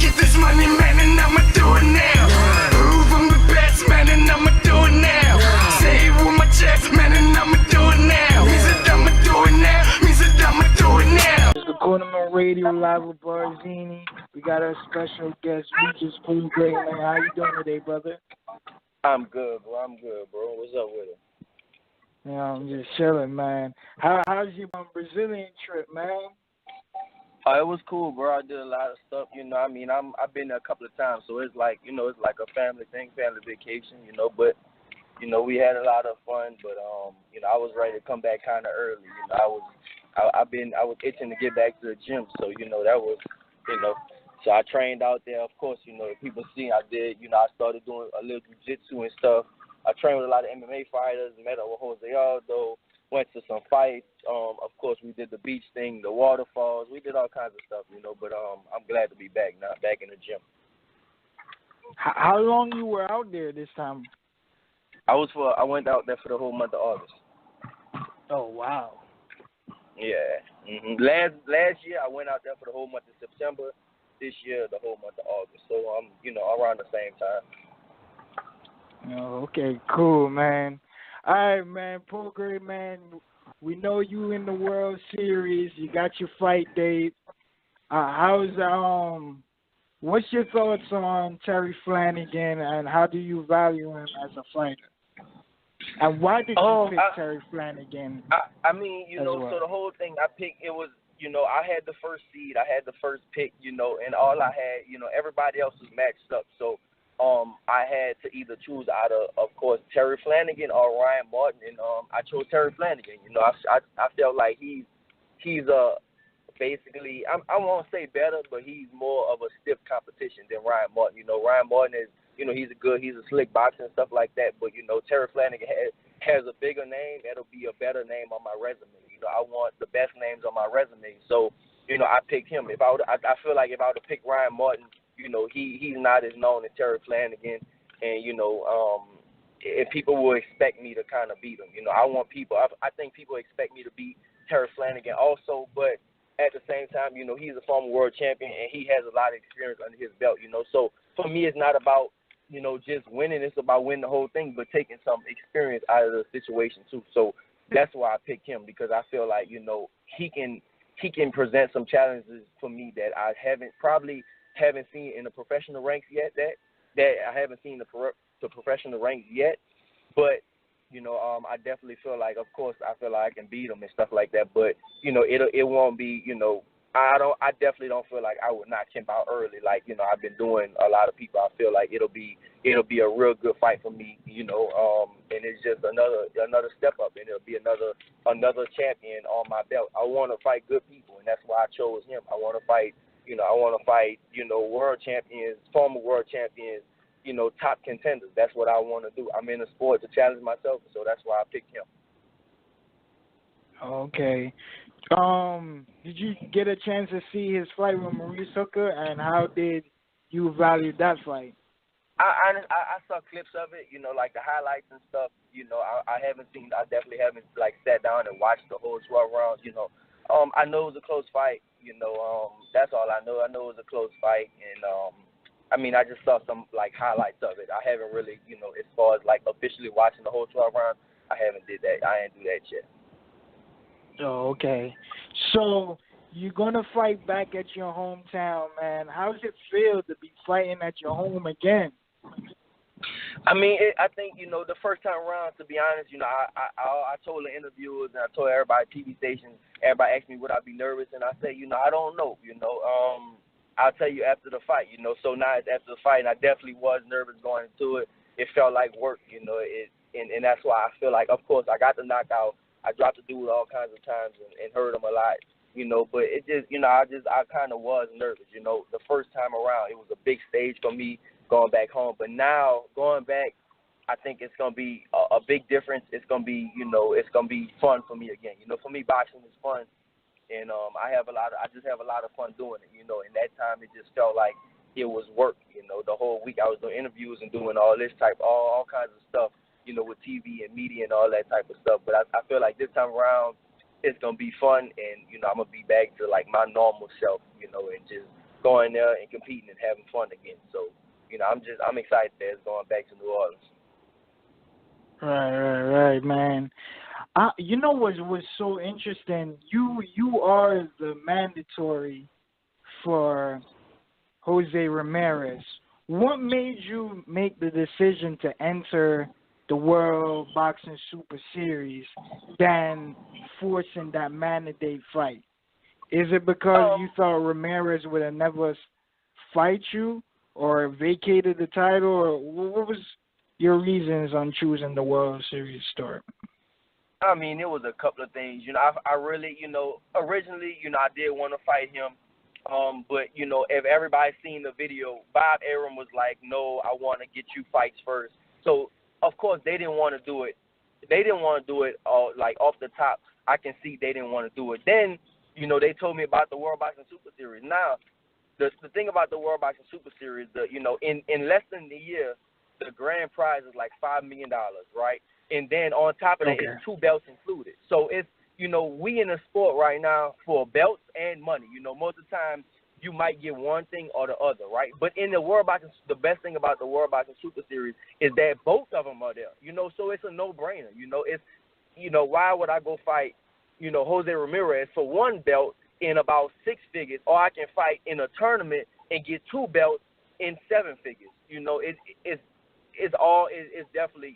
get this money, man, and I'ma do it now. Prove I'm the best, man, and I'ma do it now. Say it with my chest, man, and I'ma do it now. Means that I'ma do it now. Means that I'ma do it now. It's the Cornermen Radio live with Barzini. We got our special guest, Regis Prograis, man. How you doing today, brother? I'm good, bro. What's up with it? Yeah, I'm just chilling, man. How's your Brazilian trip, man? It was cool, bro. I did a lot of stuff, you know. I mean, I've been there a couple of times, so it's like, you know, it's like a family thing, family vacation, you know. But, you know, we had a lot of fun, but you know, I was ready to come back kind of early. You know, I was itching to get back to the gym, so you know that was, you know. So I trained out there, of course, you know, people see I did, you know, I started doing a little jiu-jitsu and stuff. I trained with a lot of MMA fighters, met up with SAUCEDO, went to some fights. Of course, we did the beach thing, the waterfalls. We did all kinds of stuff, you know, but I'm glad to be back now, back in the gym. How long you were out there this time? I went out there for the whole month of August. Oh, wow. Yeah. Mm-hmm. Last year, I went out there for the whole month of September. This year, the whole month of August. So, you know, around the same time. Oh, okay, cool, man. All right, man. Prograis, man, we know you in the World Series. You got your fight date. What's your thoughts on Terry Flanagan, and how do you value him as a fighter? And why did you pick Terry Flanagan? I mean, you know, well? So the whole thing I picked, it was, you know, I had the first seed, I had the first pick, you know, and all I had, you know, everybody else was matched up. So I had to either choose out of course, Terry Flanagan or Ryan Martin, and I chose Terry Flanagan. You know, I felt like he's basically, I won't say better, but he's more of a stiff competition than Ryan Martin. You know, Ryan Martin is, you know, he's a slick boxer and stuff like that, but, you know, Terry Flanagan has a bigger name. That'll be a better name on my resume. You know, I want the best names on my resume. So, you know, I picked him. I feel like if I would have picked Ryan Martin, you know, he's not as known as Terry Flanagan, and, you know, and people will expect me to kind of beat him. You know, I think people expect me to beat Terry Flanagan also, but at the same time, you know, he's a former world champion, and he has a lot of experience under his belt, you know. So for me, it's not about, you know, just winning. It's about winning the whole thing, but taking some experience out of the situation too. So that's why I picked him, because I feel like, you know, he can present some challenges for me that I probably haven't seen in the professional ranks yet. That I haven't seen the professional ranks yet, but you know, I definitely feel like, of course, I feel like I can beat him and stuff like that. But you know, it won't be, you know, I definitely don't feel like I would knock him out early. Like, you know, I've been doing a lot of people. I feel like it'll be a real good fight for me, you know. And it's just another step up, and it'll be another champion on my belt. I want to fight good people, and that's why I chose him. I want to fight, you know, world champions, former world champions, you know, top contenders. That's what I want to do. I'm in the sport to challenge myself, so that's why I picked him. Okay. Did you get a chance to see his fight with Maurice Hooker, and how did you value that fight? I saw clips of it, you know, like the highlights and stuff. You know, I definitely haven't like sat down and watched the whole 12 rounds. You know, I know it was a close fight. You know, that's all I know. I know it was a close fight, and I mean, I just saw some like highlights of it. I haven't really, you know, as far as like officially watching the whole 12 rounds, I haven't did that. I ain't do that yet. Oh, okay. So you're gonna fight back at your hometown, man. How does it feel to be fighting at your home again? I mean, I think, you know, the first time around, to be honest, you know, I told the interviewers and I told everybody, TV stations, everybody asked me would I be nervous, and I said, you know, I don't know, you know. I'll tell you after the fight, you know. So now it's after the fight, and I definitely was nervous going into it. It felt like work, you know. And that's why I feel like, of course, I got the knockout. I dropped the dude all kinds of times and hurt him a lot, you know. But it just, you know, I kind of was nervous, you know. The first time around, it was a big stage for me going back home. But now going back, I think it's gonna be a big difference. It's gonna be, you know, it's gonna be fun for me again. You know, for me, boxing is fun. And I just have a lot of fun doing it, you know. And that time it just felt like it was work, you know. The whole week I was doing interviews and doing all this all kinds of stuff, you know, with TV and media and all that type of stuff. But I feel like this time around it's gonna be fun, and you know, I'm gonna be back to like my normal self, you know, and just going there and competing and having fun again. So, I'm excited that it's going back to New Orleans. Right, man. You know what was so interesting? You are the mandatory for Jose Ramirez. What made you make the decision to enter the World Boxing Super Series than forcing that mandate fight? Is it because you thought Ramirez would have never fight you or vacated the title, or what was your reasons on choosing the World Series start? I mean, it was a couple of things. I really, originally, I did want to fight him. But, if everybody's seen the video, Bob Arum was like, no, I want to get you fights first. So, of course, they didn't want to do it. They didn't want to do it, off the top. I can see they didn't want to do it. Then, they told me about the World Boxing Super Series. Now, the thing about the World Boxing Super Series, in less than a year, the grand prize is like $5 million, right? And then on top of that, it's 2 belts included. So it's, we in the sport right now for belts and money. Most of the time you might get one thing or the other, right? But in the World Boxing, the best thing about the World Boxing Super Series is that both of them are there. So it's a no-brainer. It's, why would I go fight, Jose Ramirez for 1 belt in about 6 figures, or I can fight in a tournament and get 2 belts in 7 figures? It's definitely,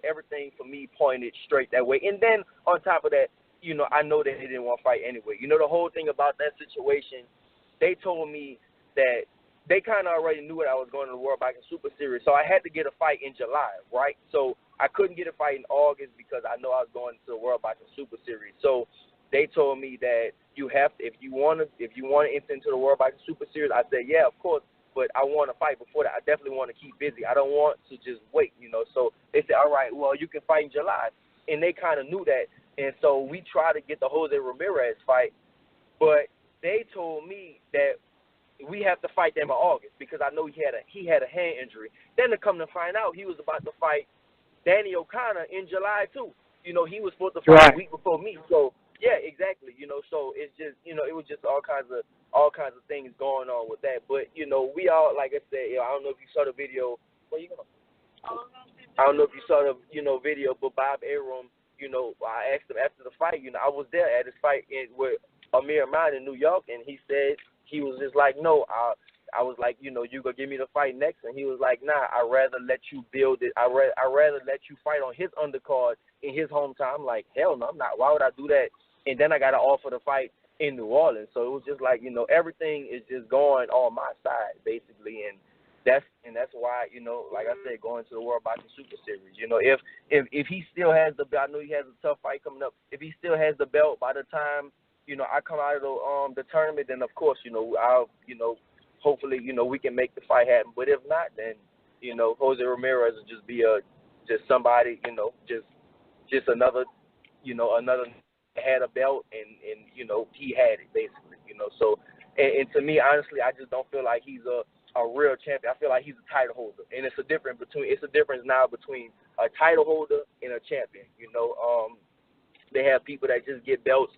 everything for me pointed straight that way. And then on top of that, I know that they didn't want to fight anyway. The whole thing about that situation, they told me that they kind of already knew that I was going to the World Boxing Super Series, so I had to get a fight in July, right? So I couldn't get a fight in August because I know I was going to the World Boxing Super Series. So they told me that you have to, if you want to enter into the World Boxing Super Series, I said, yeah, of course. But I want to fight before that. I definitely want to keep busy. I don't want to just wait, So they said, all right, well, you can fight in July. And they kind of knew that. And so we tried to get the Jose Ramirez fight. But they told me that we have to fight them in August because I know he had a hand injury. Then to come to find out, he was about to fight Danny O'Connor in July, too. He was supposed to fight a week before me. So, yeah, exactly. So it's just, it was just all kinds of things going on with that. But, we all, like I said, I don't know if you saw the video. Where you going? I don't know if you saw the, video, but Bob Arum, I asked him after the fight, I was there at his fight with Amir Ahmad in New York, and he said, he was just like, no, I was like, you going to give me the fight next? And he was like, nah, I'd rather let you build it. I'd rather let you fight on his undercard in his hometown. I'm like, hell no, I'm not. Why would I do that? And then I got to offer the fight in New Orleans. So it was just like, everything is just going on my side, basically. And that's why, like I said, going to the World Boxing Super Series. If he still has the belt, I know he has a tough fight coming up. If he still has the belt by the time, I come out of the tournament, then of course, I'll, hopefully, we can make the fight happen. But if not, then, Jose Ramirez will just be just somebody, just another, another had a belt and he had it basically, So and to me, honestly, I just don't feel like he's a real champion. I feel like he's a title holder, and it's a difference now between a title holder and a champion. They have people that just get belts,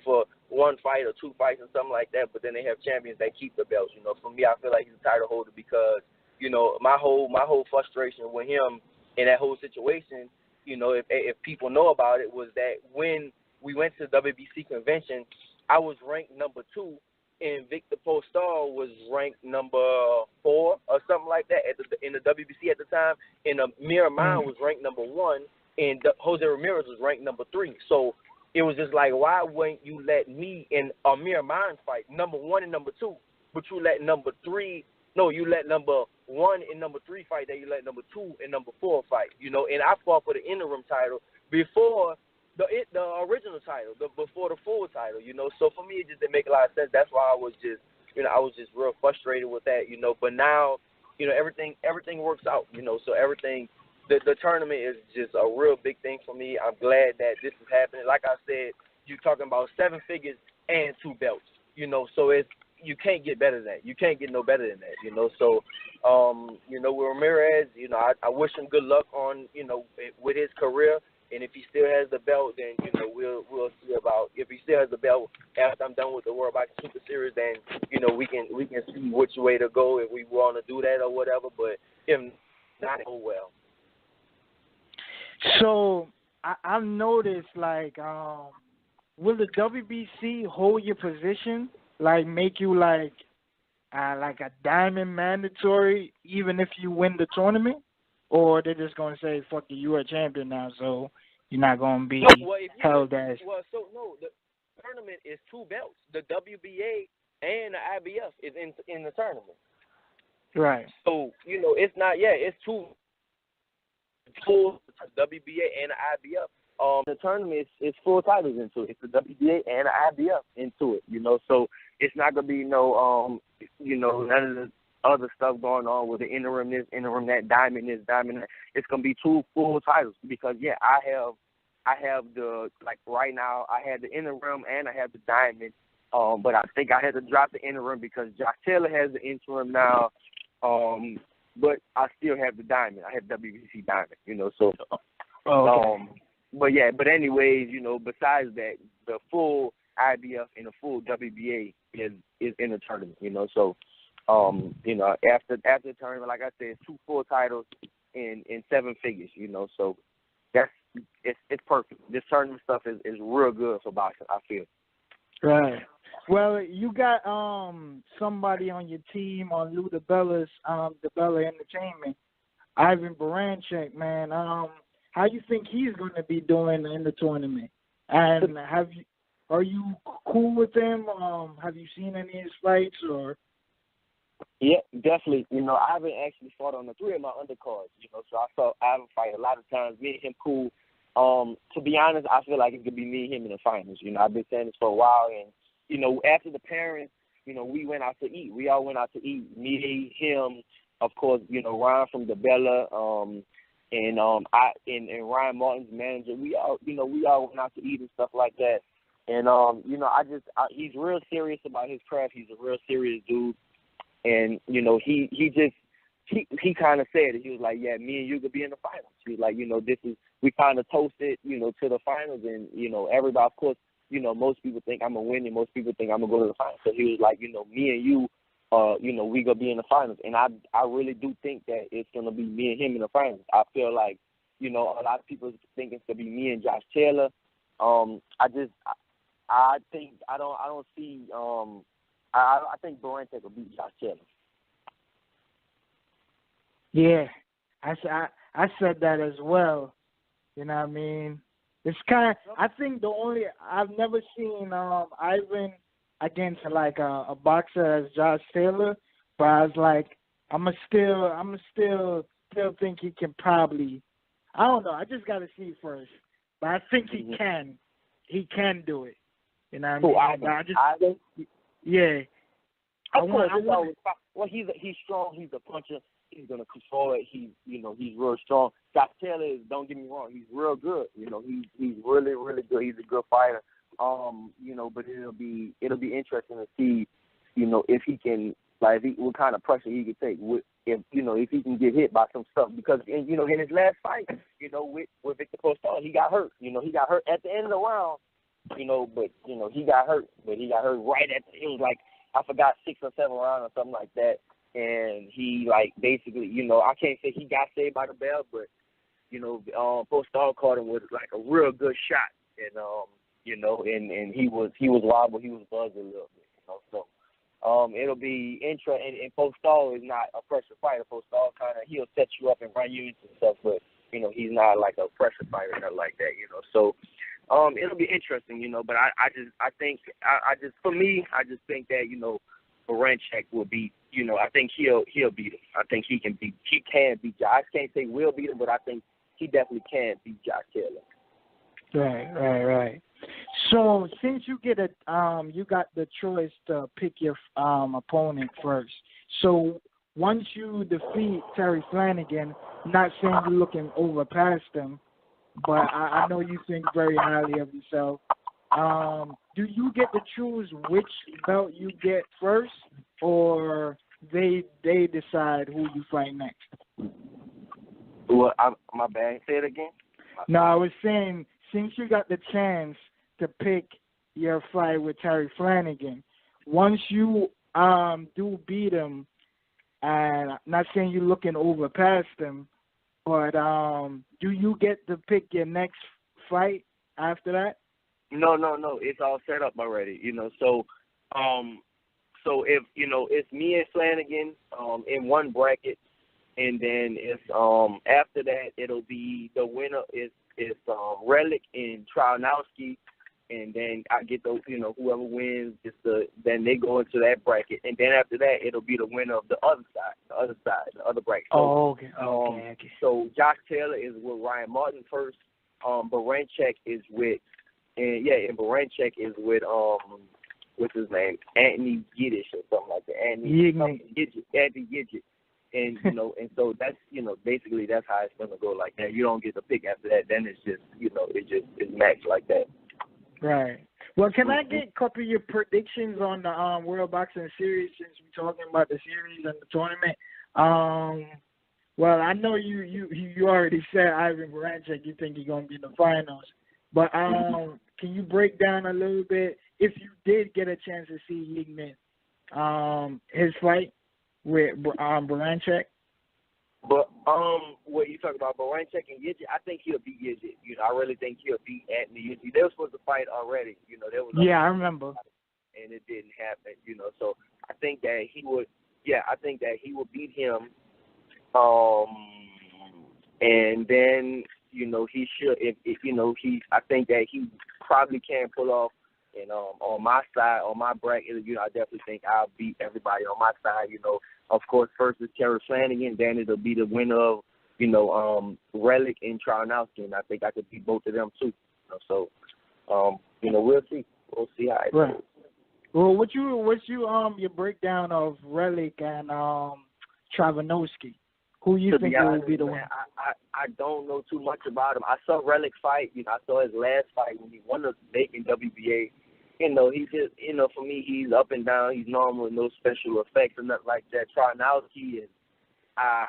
for 1 fight or 2 fights and something like that, but then they have champions that keep the belts. For me, I feel like he's a title holder because my whole frustration with him in that whole situation, if people know about it, was that when we went to the WBC convention, I was ranked number 2, and VIKTOR POSTOL was ranked number 4 or something like that in the WBC at the time, and Amir Ahmad was ranked number 1, and Jose Ramirez was ranked number 3. So it was just like, why wouldn't you let me and Amir Ahmad fight number 1 and number 2, but you let number 1 and number 3 fight, then you let number 2 and number 4 fight, And I fought for the interim title before the original title, before the full title, So for me, it just didn't make a lot of sense. That's why I was just, I was just real frustrated with that, But now, everything works out, So everything, the tournament is just a real big thing for me. I'm glad that this is happening. Like I said, you're talking about 7 figures and 2 belts, So it's, you can't get better than that. You can't get no better than that, So, with Ramirez, I wish him good luck on, with his career. And if he still has the belt, then we'll see about if he still has the belt after I'm done with the World Boxing Super Series. Then we can see which way to go if we want to do that or whatever. But if not, oh well. So I've noticed will the WBC hold your position? Like make you like a diamond mandatory even if you win the tournament? Or they're just going to say, fuck you, you're a champion now, so you're not going to be held as... Well, so, no, the tournament is 2 belts. The WBA and the IBF is in the tournament. Right. So, it's not, it's 2 full WBA and the IBF. The tournament is 4 titles into it. It's the WBA and the IBF into it, so it's not going to be none of the other stuff going on with the interim this, interim that, diamond this, diamond that. It's gonna be 2 full titles because I have the right now I have the interim and I have the diamond. But I think I had to drop the interim because Josh Taylor has the interim now. But I still have the diamond. I have WBC diamond, so but anyways, besides that, the full IBF and the full WBA is in the tournament, so after the tournament, like I said, it's 2 full titles in 7 figures, so it's perfect. This tournament stuff is real good for boxing, I feel. Right. Well, you got somebody on your team on Lou DiBella's DiBella Entertainment, Ivan BARANCHYK, man. How you think he's going to be doing in the tournament? And are you cool with him? Have you seen any of his fights or? Yeah, definitely. Ivan actually fought on the 3 of my undercards, so I saw Ivan fight a lot of times. Me and him cool. To be honest, I feel like it could be me and him in the finals. I've been saying this for a while, and, after the parents, we went out to eat. We all went out to eat. Me, him, of course, Ryan from DiBella, and Ryan Martin's manager. We all went out to eat and stuff like that. And, he's real serious about his craft. He's a real serious dude. And, he kind of said it. He was like, yeah, me and you could be in the finals. He was like, we kind of toasted, to the finals. And, everybody, of course, most people think I'm going to win and most people think I'm going to go to the finals. So he was like, me and you, we going to be in the finals. And I really do think that it's going to be me and him in the finals. I feel like, a lot of people think it's going to be me and Josh Taylor. I think BARANCHYK will beat Josh Taylor. Yeah, I said that as well. You know what I mean? It's I think I've never seen Ivan against like a boxer as Josh Taylor, but I was like, I'm still think he can probably. I don't know. I just got to see first, but I think he can. He can do it. You know what I mean? Ivan? Yeah. Well, he's strong. He's a puncher. He's gonna control it. He's real strong. Josh Taylor is, don't get me wrong, he's real good. He's really, really good. He's a good fighter. But it'll be interesting to see, if he can, what kind of pressure he can take. If he can get hit by some stuff, because in his last fight, with Viktor POSTOL, he got hurt. He got hurt at the end of the round. But he got hurt. But he got hurt right at it was like, I forgot, 6 or 7 rounds or something like that. And he basically, I can't say he got saved by the bell, but POSTOL caught him with like a real good shot, and and he was wobbled, he was buzzed a little bit, So it'll be interesting. And POSTOL is not a pressure fighter. POSTOL he'll set you up and run you into stuff, but he's not like a pressure fighter or nothing like that, So it'll be interesting, But I think that BARANCHYK will beat. I think he'll beat him. I think he can beat Josh. I can't say will beat him, but I think he definitely can beat Josh Taylor. Right. So since you you got the choice to pick your opponent first. So once you defeat Terry Flanagan, not saying you're looking over past him, but I know you think very highly of yourself. Do you get to choose which belt you get first, or they decide who you fight next? Well, my bad. Say it again. No, I was saying, since you got the chance to pick your fight with Terry Flanagan, once you do beat him, and not saying you're looking over past him, but do you get to pick your next fight after that? No. It's all set up already. So if it's me and Flanagan in one bracket, and then it's after that it'll be the winner is RELIKH and TROYANOVSKY, and then I get the whoever wins then they go into that bracket, and then after that it'll be the winner of the other bracket. So, okay. So Josh Taylor is with Ryan Martin first. BARANCHYK is with BARANCHYK is with what's his name, Anthony Yiddish or something like that. Anthony Yigit. And and so that's basically that's how it's gonna go like that. You don't get to pick after that. Then it's just it's matched like that. Right. Well, can I get a couple of your predictions on the World Boxing Series, since we're talking about the series and the tournament? Well, I know you already said Ivan BARANCHYK. You think he's gonna be in the finals, but can you break down a little bit, if you did get a chance to see Yigit, his fight with BARANCHYK? But what you talking about, BARANCHYK and Yigit? I think he'll beat Yigit. I really think he'll beat Anthony Yigit. They were supposed to fight already. There was I remember, and it didn't happen. So I think that he would. Yeah, I think that he would beat him. And then he should. I think that he probably can pull off. And on my side, on my bracket, I definitely think I'll beat everybody on my side. Of course, first is Terry Flanagan, then it'll be the winner of, RELIKH and TROYANOVSKY, and I think I could beat both of them too. So, we'll see. We'll see how it goes. Well, what's your breakdown of RELIKH and TROYANOVSKY? Who you think will be the winner? I don't know too much about him. I saw RELIKH fight. I saw his last fight when he won the Bacon WBA. He just, for me, he's up and down. He's normal, no special effects or nothing like that. TROYANOVSKY is, I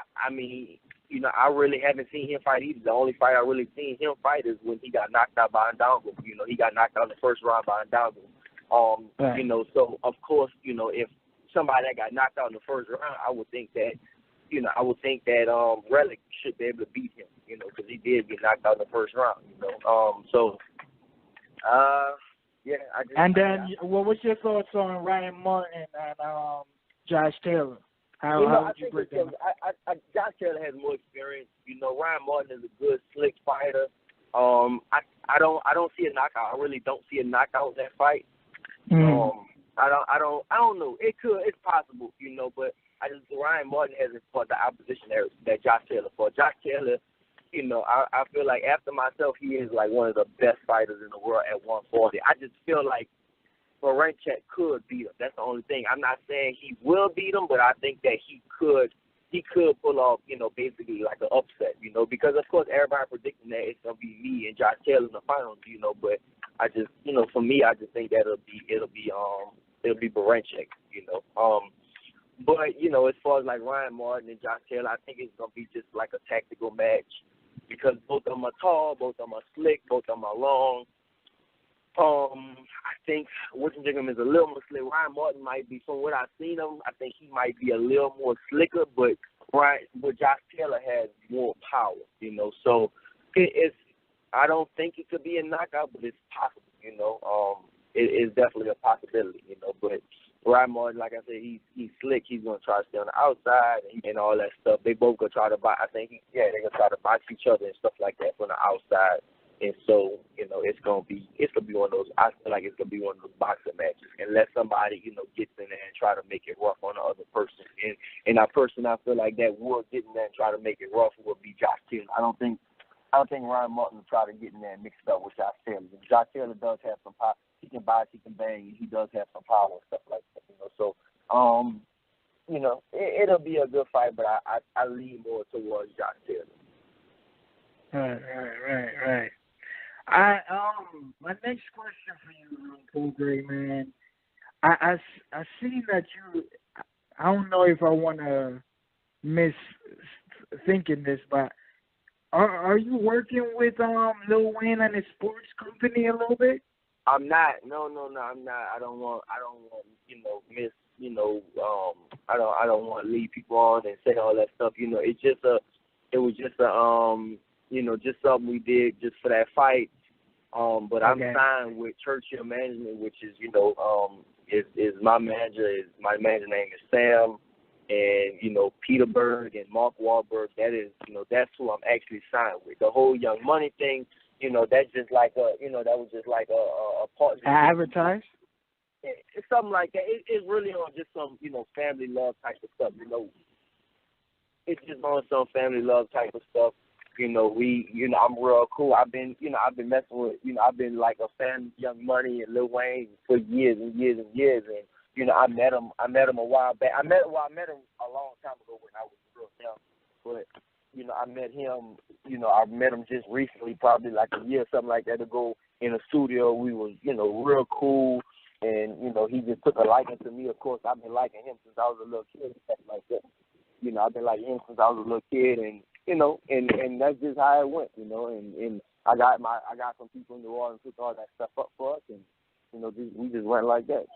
really haven't seen him fight either. The only fight I really seen him fight is when he got knocked out by Ndongo. He got knocked out in the first round by Ndongo. So of course, if somebody that got knocked out in the first round, I would think that RELIKH should be able to beat him, because he did get knocked out in the first round, what's your thoughts on Ryan Martin and Josh Taylor? How would you break that? Josh Taylor has more experience. Ryan Martin is a good, slick fighter. I don't see a knockout. I really don't see a knockout in that fight. I don't know. It's possible, but Ryan Martin hasn't fought the opposition that Josh Taylor fought. Josh Taylor, I feel like after myself, he is like one of the best fighters in the world at 140. I just feel like BARANCHYK could beat him. That's the only thing. I'm not saying he will beat him, but I think that he could pull off, basically like an upset, because of course everybody predicting that it's gonna be me and Josh Taylor in the finals, but I just, for me, I just think that it'll be BARANCHYK, But, as far as like Ryan Martin and Josh Taylor, I think it's going to be just like a tactical match, because both of them are tall, both of them are slick, both of them are long. I think Whittingham is a little more slick. Ryan Martin might be, from what I've seen him, I think he might be a little more slicker, but Josh Taylor has more power, So I don't think it could be a knockout, but it's possible, It is definitely a possibility, but Ryan Martin, like I said, he's slick. He's going to try to stay on the outside and all that stuff. They both going to try to box. I think, they're going to try to box each other and stuff like that from the outside. And so, it's going to be one of those, I feel like it's going to be one of those boxing matches, unless somebody, gets in there and try to make it rough on the other person. And that person, I feel like that would get in there and try to make it rough would be Josh Taylor. I don't think Ryan Martin will try to get in there and mix it up with Josh Taylor. Josh Taylor does have some power. He can box, he can bang, and he does have some power and stuff like that, So, it'll be a good fight, but I lean more towards Josh Taylor. Right. My next question for you, Prograis, man. I see that you. I don't know if I want to miss thinking this, but Are you working with Lil Wayne and his sports company a little bit? I'm not. No, I'm not. I don't want, miss, I don't want to lead people on and say all that stuff. It was just just something we did just for that fight. But I'm signed with Churchill Management, which is, is my manager. My manager name is Sam, and Peter Berg and Mark Wahlberg. That is, that's who I'm actually signed with. The whole Young Money thing, that's just like that was just like a partnership. Advertise? It's something like that. It's really on just some, family love type of stuff. It's just on some family love type of stuff. I'm real cool. I've been messing with, I've been like a fan of Young Money and Lil Wayne for years and years and years. And, I met him a while back. I met him a long time ago when I was real young. But, I met him just recently, probably like a year or something like that ago in a studio. We was, real cool. And, he just took a liking to me. Of course, I've been liking him since I was a little kid and stuff like that. I've been liking him since I was a little kid, and and that's just how it went, and I got some people in New Orleans who took all that stuff up for us, and we just went like that.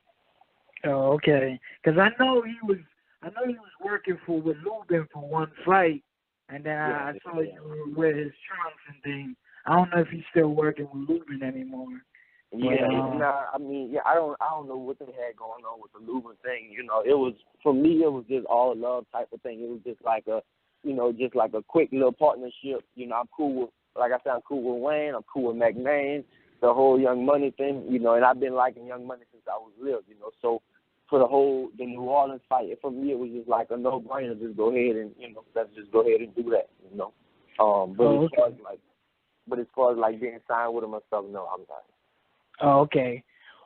Oh, okay. Because I know he was working with Lubin for one flight, and then I saw you wear his trunks and things. I don't know if he's still working with Lubin anymore. Yeah, I don't know what they had going on with the Lubin thing. It was, for me, it was just all love type of thing. It was just like a, just like a quick little partnership. I'm cool with, like I said, I'm cool with Wayne. I'm cool with McMahon, the whole Young Money thing, and I've been liking Young Money since I was little, So for the New Orleans fight, for me, it was just like a no-brainer. Just go ahead and, let's just go ahead and do that, But as far as like getting signed with him and stuff, no, I'm not. Oh, okay.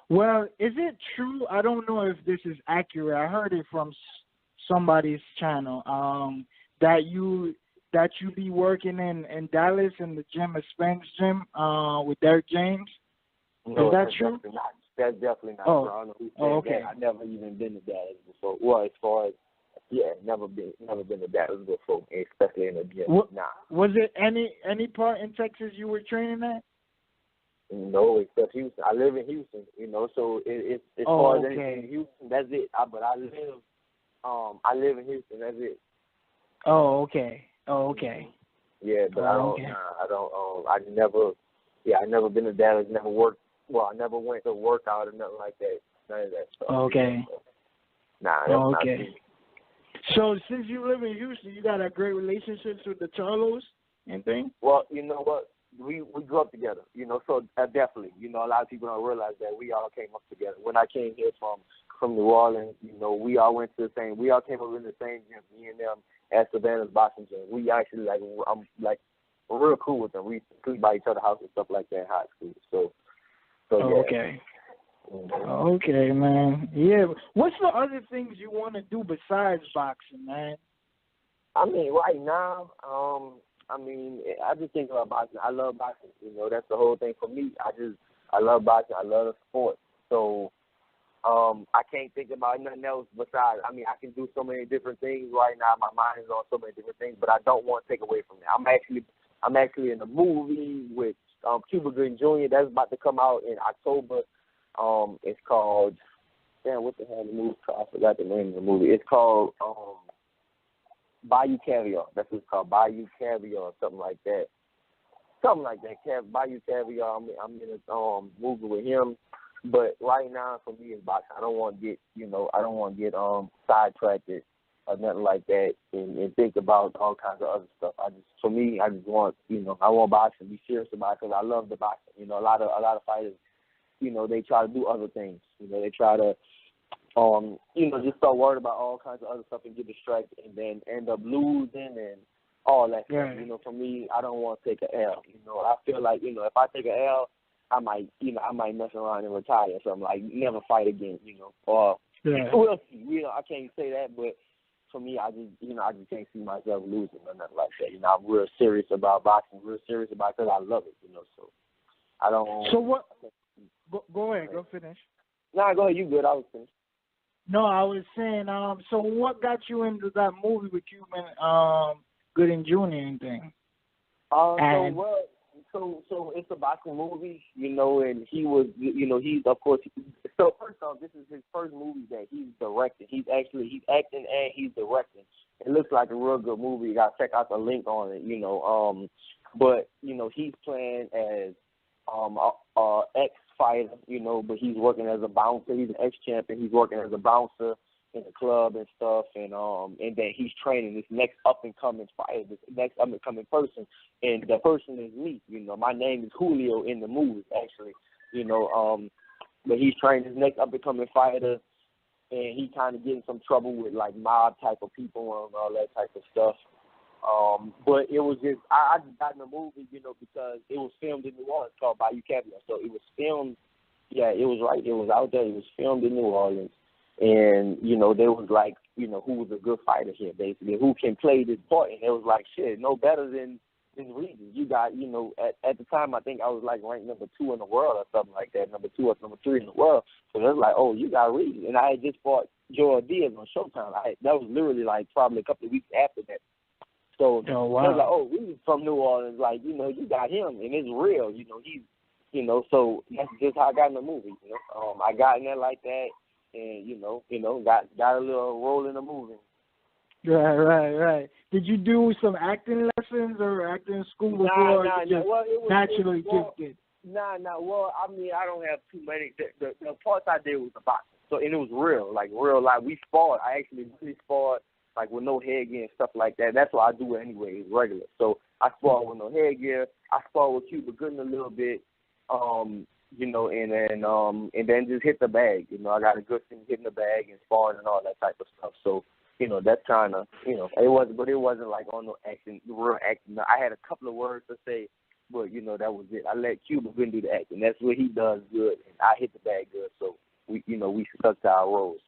Well, is it true? I don't know if this is accurate. I heard it from somebody's channel. That you be working in Dallas in the gym, a Spence gym, with Derek James. No, is that true? That's definitely not true. I don't know who said that. I've never even been to Dallas before. Well, as far as never been to Dallas before, especially in a gym. Was it any part in Texas you were training at? No, except Houston. I live in Houston, so it's as far as in Houston, that's it. But I live in Houston, that's it. Oh, okay. Oh, okay. Yeah, but I never been to Dallas, never worked. Well, I never went to work out or nothing like that. None of that stuff. Okay. Nah, that's not true. So since you live in Houston, you got a great relationships with the Charlos and things? Well, you know what? We grew up together, so definitely, a lot of people don't realize that we all came up together. When I came here from New Orleans, we all went to we all came up in the same gym, me and them at Savannah's boxing gym. We actually, we're real cool with them. We sleep by each other's house and stuff like that in high school. So yeah. Okay. Okay, man. Yeah. What's the other things you want to do besides boxing, man? I mean, right now, I just think about boxing. I love boxing. That's the whole thing for me. I love boxing. I love the sport. So I can't think about nothing else besides, I can do so many different things right now. My mind is on so many different things, but I don't want to take away from that. I'm actually in a movie with Cuba Jr. That's about to come out in October. It's called, what the hell is the movie called? I forgot the name of the movie. It's called Bayou Caviar. That's what it's called, Bayou Caviar or something like that. Bayou Caviar. I'm in a movie with him. But right now, for me, it's boxing. I don't want to get sidetracked or nothing like that and think about all kinds of other stuff. I just want, I want boxing, be serious about it because I love the boxing. A lot of fighters, they try to do other things. They try to, just start worried about all kinds of other stuff and get distracted and then end up losing and all that stuff. For me, I don't want to take an L. I feel like, if I take an L, I might mess around and retire or something, like never fight again, or we'll see. I can't say that, but for me, I just can't see myself losing or nothing like that. I'm real serious about boxing, real serious about it because I love it, so I don't. So what? Go ahead, go finish. Nah, go ahead. You good? I was finished. No, I was saying, so what got you into that movie with Cuban Gooding Jr. and thing? And So it's a boxing movie, you know, and he was, you know, he's of course. So first off, this is his first movie that he's directing. He's acting and he's directing. It looks like a real good movie. You gotta check out the link on it, you know. But you know, he's playing as a ex-fighter, you know, but he's working as a bouncer. He's an ex-champion. He's working as a bouncer in the club and stuff, and then he's training this next up and coming fighter, this next up and coming person, and the person is me. You know, my name is Julio in the movie, actually. You know, but he's training this next up and coming fighter, and he kind of getting some trouble with like mob type of people and all that type of stuff. But it was just I just got in the movie, you know, because it was filmed in New Orleans, called Bayou Caviar. So it was filmed, yeah, it was right. It was out there. It was filmed in New Orleans. And, you know, there was like, you know, who was a good fighter here, basically, who can play this part. And it was like, shit, no better than Regis. You got, you know, at the time, I think I was like ranked number 2 in the world or something like that, number 2 or number 3 in the world. So it was like, oh, you got Regis. And I had just fought Joel Diaz on Showtime. That was literally like probably a couple of weeks after that. So oh, wow. I was like, oh, Regis from New Orleans, like, you know, you got him, and it's real. You know, he's, you know, so that's just how I got in the movie. You know, I got in there like that. And you know, got a little role in the movie. Right. Did you do some acting lessons or acting school before? Nah. Well, it was naturally gifted. Nah. Well, I mean, I don't have too many. The parts I did was the boxing, so and it was real, like real life. We sparred. I actually really sparred, like with no headgear and stuff like that. That's why I do it anyway. It's regular. So I sparred with no headgear. I sparred with Cuba Gooding a little bit. You know, and then just hit the bag. You know, I got a good thing hitting the bag and sparring and all that type of stuff. So, you know, that's kind of, you know, it wasn't like on no acting, real acting. I had a couple of words to say, but you know, that was it. I let Cuba Gooding do the acting. That's what he does good, and I hit the bag good. So we stuck to our roles.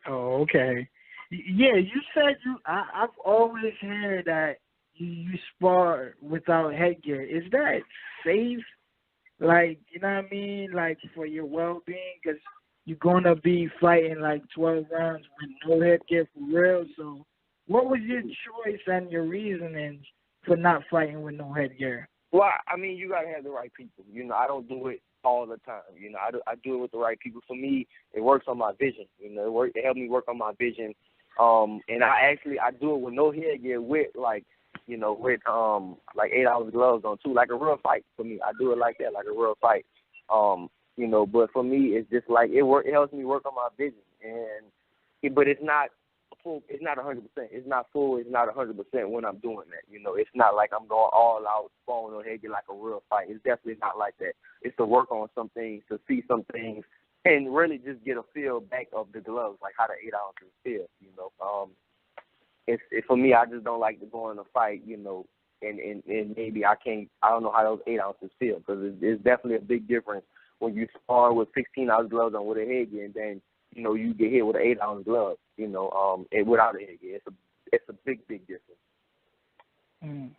Oh, okay. Yeah, you said I've always heard that you spar without headgear. Is that safe? Like, you know what I mean? Like, for your well-being, because you're going to be fighting, like, 12 rounds with no headgear for real. So what was your choice and your reasonings for not fighting with no headgear? Well, I mean, you got to have the right people. You know, I don't do it all the time. You know, I do it with the right people. For me, it works on my vision. You know, it helped me work on my vision. And I do it with no headgear with, like, you know, with like 8-ounce gloves on too, like a real fight for me. I do it like that, like a real fight. You know, but for me, it's just like it helps me work on my vision, but it's not full. It's not 100%. It's not full. It's not 100% when I'm doing that. You know, it's not like I'm going all out, falling on head like a real fight. It's definitely not like that. It's to work on some things, to see some things, and really just get a feel back of the gloves, like how the 8 ounces feel. You know. It's for me, I just don't like to go in a fight, you know, and maybe I don't know how those 8 ounces feel, because it's definitely a big difference when you spar with 16-ounce gloves on with a headgear, and then, you know, you get hit with an 8-ounce glove, you know, and without a headgear. It's a big difference.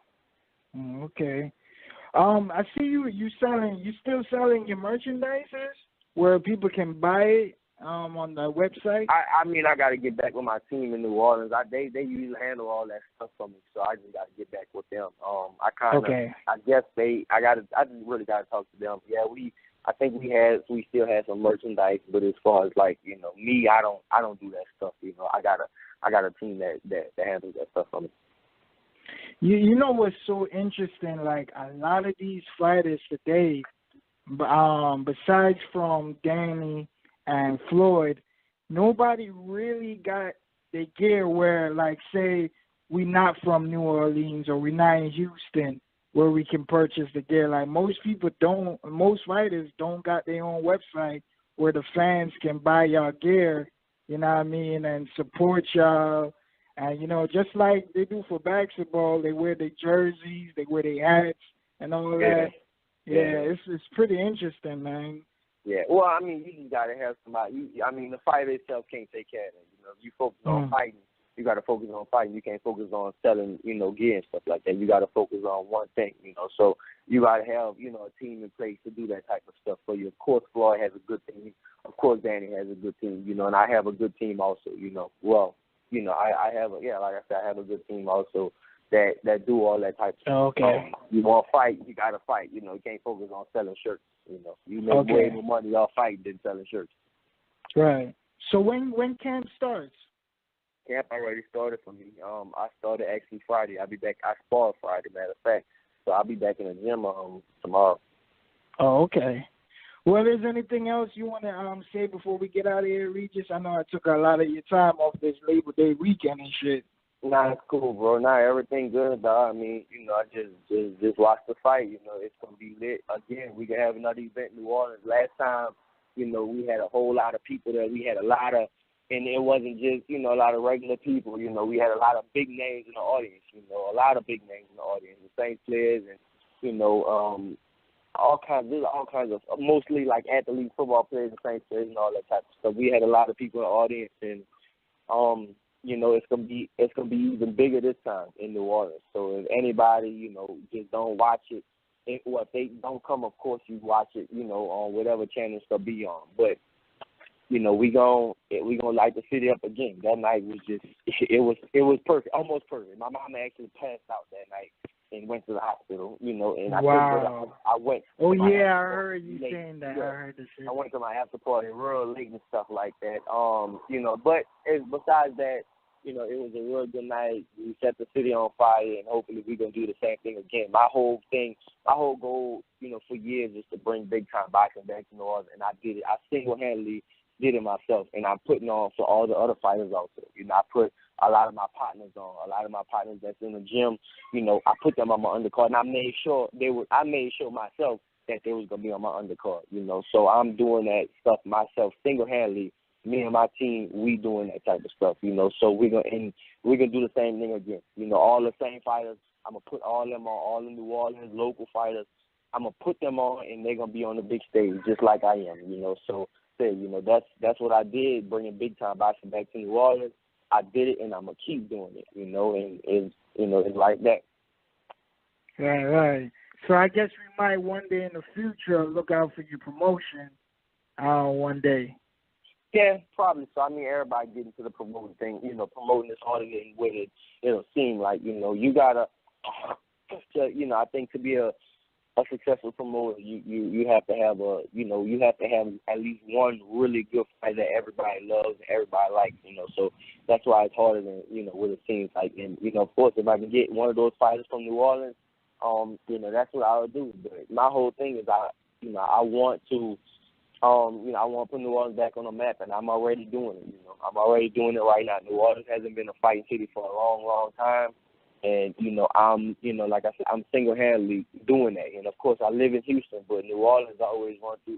Okay. I see you still selling your merchandises where people can buy it. On the website? I mean, I got to get back with my team in New Orleans. They usually handle all that stuff for me, so I just got to get back with them. I just really got to talk to them. Yeah, I think we still had some merchandise, but as far as like, you know, me, I don't do that stuff. You know, I got a team that handles that stuff for me. You know what's so interesting? Like, a lot of these fighters today, besides from Danny and Floyd, nobody really got the gear where, like, say, we not from New Orleans or we not in Houston where we can purchase the gear. Like, most fighters don't got their own website where the fans can buy y'all gear, you know what I mean, and support y'all. And, you know, just like they do for basketball, they wear their jerseys, they wear their hats and all that. Yeah, it's pretty interesting, man. Yeah, well, I mean, you just got to have somebody. I mean, the fighter itself can't take care of it. You know, if you focus on fighting, you got to focus on fighting. You can't focus on selling, you know, gear and stuff like that. You got to focus on one thing, you know. So you got to have, you know, a team in place to do that type of stuff for you. Of course, Floyd has a good team. Of course, Danny has a good team, you know, and I have a good team also, you know. Well, you know, I have like I said, I have a good team also that do all that type of stuff. Okay. You want to fight, you got to fight. You can't focus on selling shirts. You make way more money off fighting than selling shirts. Right. So when camp starts? Camp already started for me. I started actually Friday. I'll be back. I sparred Friday, matter of fact. So I'll be back in the gym tomorrow. Oh, okay. Well, is there anything else you want to say before we get out of here, Regis? I know I took a lot of your time off this Labor Day weekend and shit. Nah, it's cool, bro. Nah, everything good, dog. I mean, I just watched the fight. It's gonna be lit again. We can have another event in New Orleans. Last time, we had a whole lot of people there. We had a lot of, and it wasn't just a lot of regular people. We had a lot of big names in the audience. A lot of big names in the audience. The Saints players and all kinds of mostly like athlete football players and Saints players and all that type of stuff. We had a lot of people in the audience and it's gonna be even bigger this time in New Orleans. So if anybody, just don't watch it, if they don't come, of course you watch it, on whatever channel it's gonna be on. But we gonna light the city up again. That night was just it was perfect, almost perfect. My mama actually passed out that night and went to the hospital, and I I went. Oh yeah, I heard you saying that. Yeah. I heard the shit. I went to my after party real late and stuff like that. But besides that, it was a real good night. We set the city on fire, and hopefully we're gonna do the same thing again. My whole goal, for years is to bring big time boxing back to New Orleans, and I did it. I single-handedly did it myself, and I'm putting on for all the other fighters out there. I put a lot of my partners on, a lot of my partners that's in the gym. I put them on my undercard, and I made sure myself that they was gonna be on my undercard. So I'm doing that stuff myself single-handedly. Me and my team, we doing that type of stuff. So we're gonna do the same thing again. All the same fighters. I'm gonna put all them on, all the New Orleans local fighters. I'm gonna put them on, and they're gonna be on the big stage just like I am. So. That's what I did, bringing big time boxing back to New Orleans. I did it, and I'm gonna keep doing it. And it's like that. Right. So I guess we might one day in the future look out for your promotion. One day. Yeah, probably. So I mean, everybody get into the promoting thing. Promoting is harder than what it'll seem like. You gotta. I think to be a successful promoter, you have to have at least one really good fight that everybody loves and everybody likes, so that's why it's harder than, what it seems like. And, of course, if I can get one of those fighters from New Orleans, that's what I would do. But my whole thing is I want to, I want to put New Orleans back on the map, and I'm already doing it, I'm already doing it right now. New Orleans hasn't been a fighting city for a long, long time. And, I'm, like I said, I'm single-handedly doing that. And, of course, I live in Houston, but New Orleans, I always want to,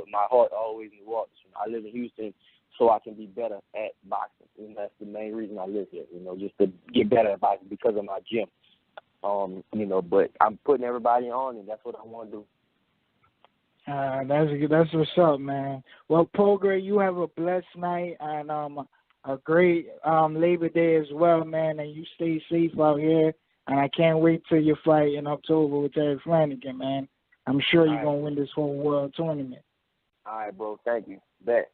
my heart always New Orleans. I live in Houston so I can be better at boxing. And that's the main reason I live here, just to get better at boxing because of my gym. But I'm putting everybody on, and that's what I want to do. That's what's up, man. Well, Prograis, you have a blessed night, and a great Labor Day as well, man, and you stay safe out here. And I can't wait till your fight in October with Terry Flanagan, man. I'm sure you're going to win this whole world tournament. All right, bro. Thank you. Bet.